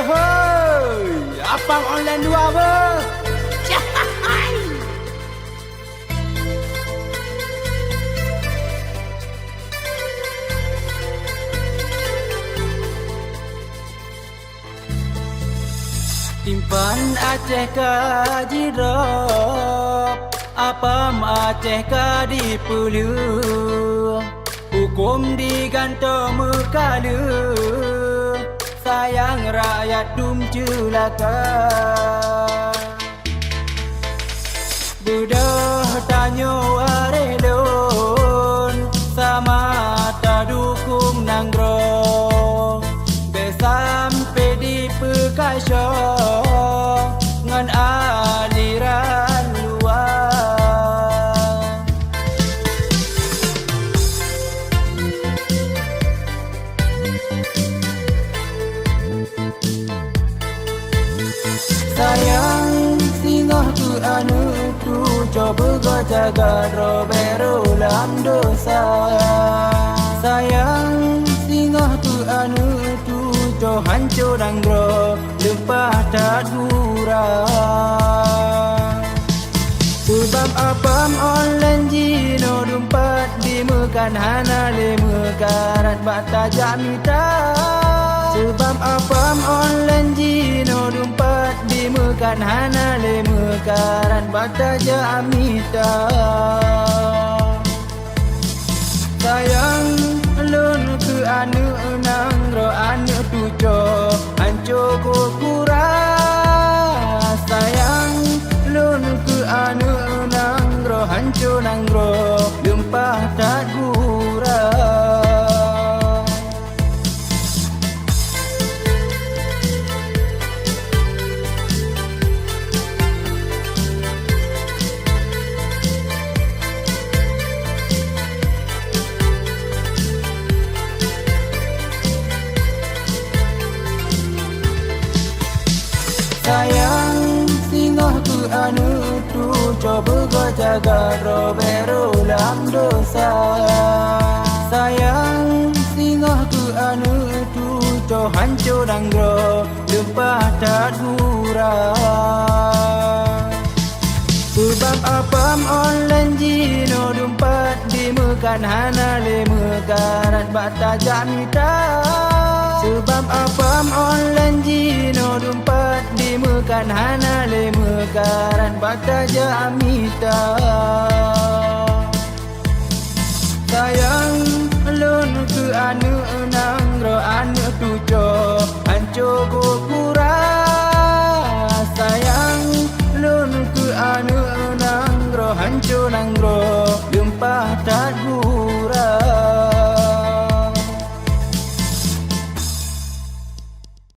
hoi. Apang online dua apa? Timpan Aceh ka jirop, apam Aceh ka dipelu, hukum digantung mekalu, sayang rakyat dum celaka. Budah tanyo arelon, sama tak dukung nanggro, besampe di pekasyo ngan aliran luar. Sayang singoh tu anu tu coba kau jaga robero lam dosa. Sayang singoh tu anu tu co hancur anggro lepas tak durang. Sebab apam online jino dumpat di mekan hana le mekarat bata jamita. Sebab apam online jino dumpat di mekan hana le mekarat bata jamita. Sayang lun ke anu nangro anu tujo hancur kurang. Sayang lun ke anu nangro hancur nangro lempah tak gurang. Sayang singoh tu anu tu coba kau jaga robero lam dosa. Sayang singoh tu anu tu co hancur anggro lempah tak durang. Sebab apam online jino dumpat di mekan hana le mekarat bata jamita. Sebab apam online jino dumpat di mekan hana le mekarat bata jamita. Sayang lun ke anu nangro anu tujo hancur kurang. Sayang lun ke anu nangro hancur nangro lempah tak gurang.